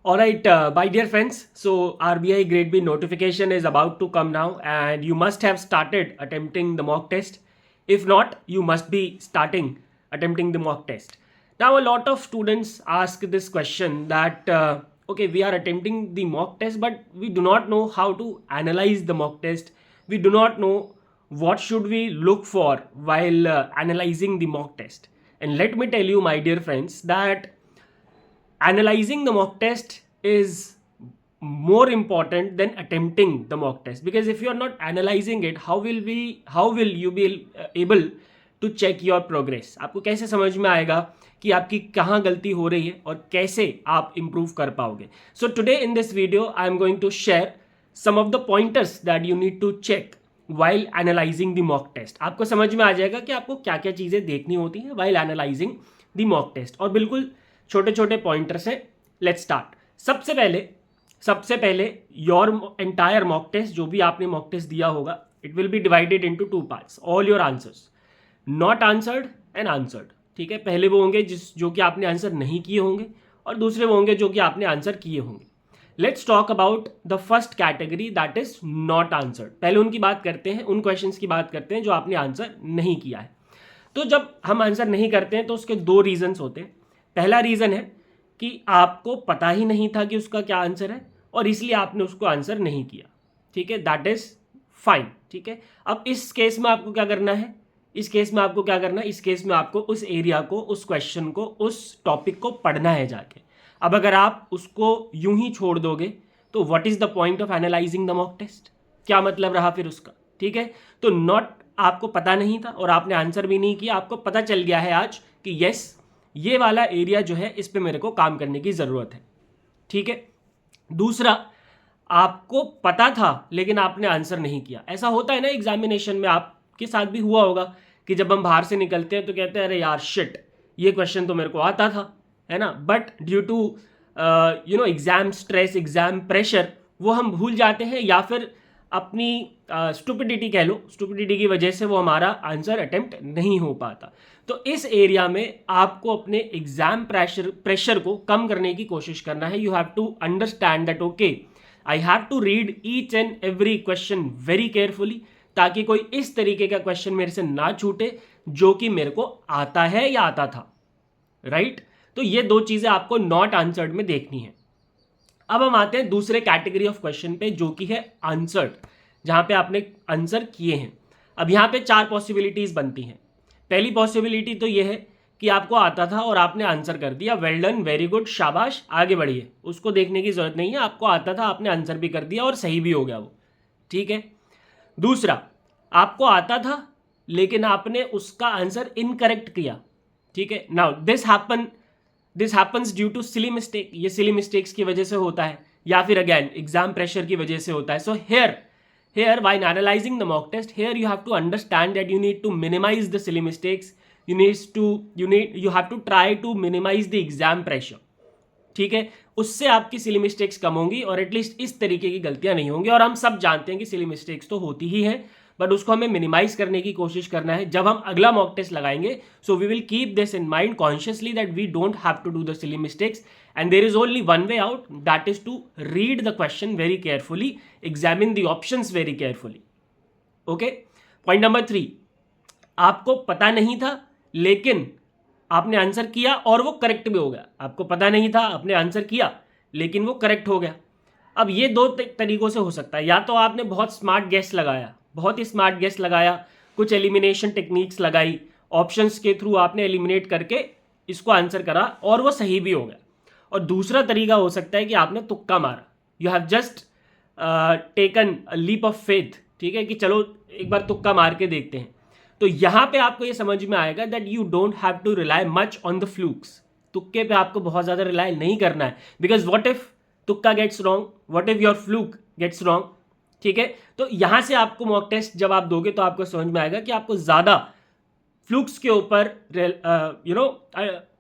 All right, my dear friends. So RBI Grade B notification is about to come now, and you must have started attempting the mock test. If not, you must be starting attempting the mock test. Now, a lot of students ask this question that okay, we are attempting the mock test, but we do not know how to analyze the mock test. We do not know what should we look for while analyzing the mock test. And let me tell you, my dear friends, that analyzing the mock test is more important than attempting the mock test, because if you are not analyzing it, how will you be able to check your progress? आपको कैसे समझ में आएगा कि आपकी कहाँ गलती हो रही है और कैसे आप improve कर पाओगे? So today in this video I am going to share some of the pointers that you need to check while analyzing the mock test. आपको समझ में आ जाएगा कि आपको क्या क्या चीज़ें देखनी होती हैं while analyzing the mock test, और बिल्कुल छोटे छोटे पॉइंटर से लेट्स स्टार्ट। सबसे पहले योर एंटायर मॉक टेस्ट, जो भी आपने मॉक टेस्ट दिया होगा, it will be divided into 2 parts. All your answers, not answered and answered. ठीक है, पहले वो होंगे जो कि आपने आंसर नहीं किए होंगे, और दूसरे वो होंगे जो कि आपने आंसर किए होंगे। Let's talk about the first category, that is not answered. पहले उनकी बात करते हैं, उन क्वेश्चंस की बात करते हैं जो आपने आंसर नहीं किया है। तो जब हम आंसर नहीं करते हैं तो उसके 2 रीजंस होते हैं। पहला रीज़न है कि आपको पता ही नहीं था कि उसका क्या आंसर है, और इसलिए आपने उसको आंसर नहीं किया। ठीक है, दैट इज फाइन। ठीक है, अब इस केस में आपको क्या करना है? इस केस में आपको उस एरिया को, उस क्वेश्चन को, उस टॉपिक को पढ़ना है जाके। अब अगर आप उसको यूं ही छोड़ दोगे तो what is the point of analysing the mock test? क्या मतलब रहा फिर उसका? ठीक है, तो नॉट आपको पता नहीं था और आपने आंसर भी नहीं किया, आपको पता चल गया है आज कि यस, ये वाला एरिया जो है इस पे मेरे को काम करने की ज़रूरत है। ठीक है, दूसरा, आपको पता था लेकिन आपने आंसर नहीं किया। ऐसा होता है ना एग्जामिनेशन में, आपके साथ भी हुआ होगा कि जब हम बाहर से निकलते हैं तो कहते हैं अरे यार शिट, ये क्वेश्चन तो मेरे को आता था, है ना, but due to exam stress, exam pressure, वो हम भूल जाते हैं, या फिर अपनी स्टुपिडिटी कह लो, स्टुपिडिटी की वजह से वो हमारा आंसर अटेम्प्ट नहीं हो पाता। तो इस एरिया में आपको अपने एग्जाम प्रेशर को कम करने की कोशिश करना है। You have to understand that okay, I have to read each and every question very carefully, ताकि कोई इस तरीके का क्वेश्चन मेरे से ना छूटे जो कि मेरे को आता है या आता था। राइट, तो ये 2 चीज़ें आपको नॉट आंसर्ड में देखनी है। अब हम आते हैं दूसरे कैटेगरी ऑफ क्वेश्चन पे, जो कि है आंसर्ड, जहां पे आपने आंसर किए हैं। अब यहाँ पे 4 पॉसिबिलिटीज बनती हैं। पहली पॉसिबिलिटी तो ये है कि आपको आता था और आपने आंसर कर दिया, वेल डन, वेरी गुड, शाबाश, आगे बढ़िए, उसको देखने की जरूरत नहीं है, आपको आता था, आपने आंसर भी कर दिया और सही भी हो गया वो। ठीक है, दूसरा, आपको आता था लेकिन आपने उसका आंसर इनकरेक्ट किया। ठीक है, now this happens due to silly mistake. ये सिली मिस्टेक्स की वजह से होता है, या फिर अगेन एग्जाम प्रेशर की वजह से होता है। सो here while analyzing the mock test, here you have to understand that you need to minimize the silly mistakes. You have to try to minimize the exam pressure. ठीक है, उससे आपकी silly mistakes कम होंगी और एटलीस्ट इस तरीके की गलतियां नहीं होंगी। और हम सब जानते हैं कि सिली मिस्टेक्स तो होती ही हैं, बट उसको हमें मिनिमाइज करने की कोशिश करना है जब हम अगला मॉक टेस्ट लगाएंगे। So we will keep this in mind consciously that we don't have to do the silly mistakes, and there is only one way out, that is to read the question very carefully, examine the options very carefully. Okay, point number 3, आपको पता नहीं था लेकिन आपने answer किया और वो correct भी हो गया। आपको पता नहीं था, आपने आंसर किया लेकिन वो करेक्ट हो गया। अब ये 2 तरीकों से हो सकता है, या तो आपने बहुत स्मार्ट गेस लगाया, बहुत ही स्मार्ट गेस लगाया, कुछ एलिमिनेशन टेक्निक्स लगाई, ऑप्शंस के थ्रू आपने एलिमिनेट करके इसको आंसर करा और वो सही भी हो गया। और दूसरा तरीका हो सकता है कि आपने तुक्का मारा, you have just taken a leap of faith. ठीक है, कि चलो एक बार तुक्का मार के देखते हैं। तो यहाँ पे आपको ये समझ में आएगा that you don't have to rely much on the flukes. तुक्के पे आपको बहुत ज़्यादा रिलाई नहीं करना है, बिकॉज व्हाट इफ तुक्का gets wrong, what if your fluke gets wrong. ठीक है, तो यहाँ से आपको मॉक टेस्ट जब आप दोगे तो आपको समझ में आएगा कि आपको ज़्यादा फ्लूक्स के ऊपर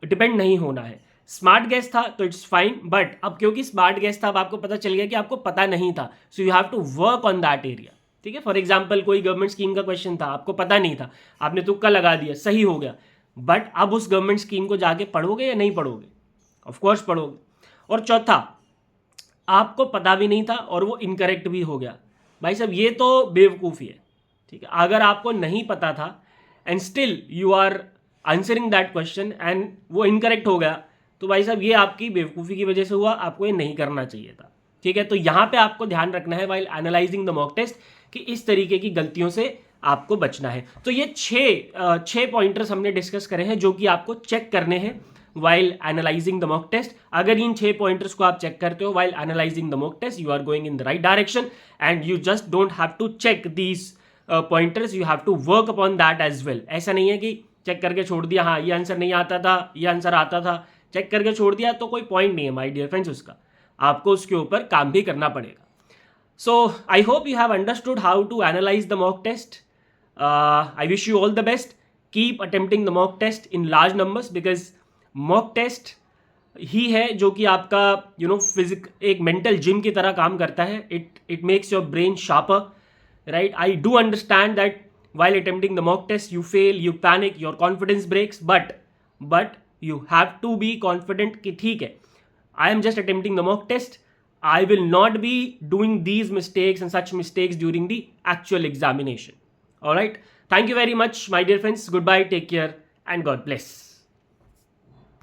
डिपेंड नहीं होना है। स्मार्ट गेस था तो इट्स फाइन, बट अब क्योंकि स्मार्ट गेस था, अब आपको पता चल गया कि आपको पता नहीं था, so you have to work on that area. ठीक है, फॉर एग्जाम्पल कोई गवर्नमेंट स्कीम का क्वेश्चन था, आपको पता नहीं था, आपने तुक्का लगा दिया, सही हो गया, बट अब उस गवर्नमेंट स्कीम को जाके पढ़ोगे या नहीं पढ़ोगे? ऑफकोर्स पढ़ोगे। और चौथा, आपको पता भी नहीं था और वो इनकरेक्ट भी हो गया, भाई साहब ये तो बेवकूफ़ी है, ठीक है। अगर आपको नहीं पता था and still you are answering that question and वो इनकरेक्ट हो गया, तो भाई साहब ये आपकी बेवकूफ़ी की वजह से हुआ, आपको ये नहीं करना चाहिए था, ठीक है। तो यहाँ पे आपको ध्यान रखना है while analysing the mock test कि इस तरीके की गलतियों से आपको बचना है। तो ये छः पॉइंटर्स हमने डिस्कस करे हैं जो कि आपको चेक करने हैं while analysing the mock test. अगर इन 6 पॉइंटर्स को आप चेक करते हो while analysing the mock test, you are going in the right direction and you just don't have to check these pointers, you have to work upon that as well. ऐसा नहीं है कि check करके छोड़ दिया, हाँ ये आंसर नहीं आता था, ये आंसर आता था, चेक करके छोड़ दिया तो कोई पॉइंट नहीं है माय डियर फ्रेंड्स उसका, आपको उसके ऊपर काम भी करना पड़ेगा। So I hope you have understood how to analyze the mock test. I wish you all the best. Keep attempting the mock test in large numbers because mock test ही है जो कि आपका फिजिक एक मेंटल जिम की तरह काम करता है। It makes your brain sharper, right. I do understand that while attempting the mock test you fail, you panic, your confidence breaks, but you have to be confident कि ठीक है, I am just attempting the mock test, I will not be doing these mistakes and such mistakes during the actual examination. All right, thank you very much my dear friends, goodbye, take care and God bless.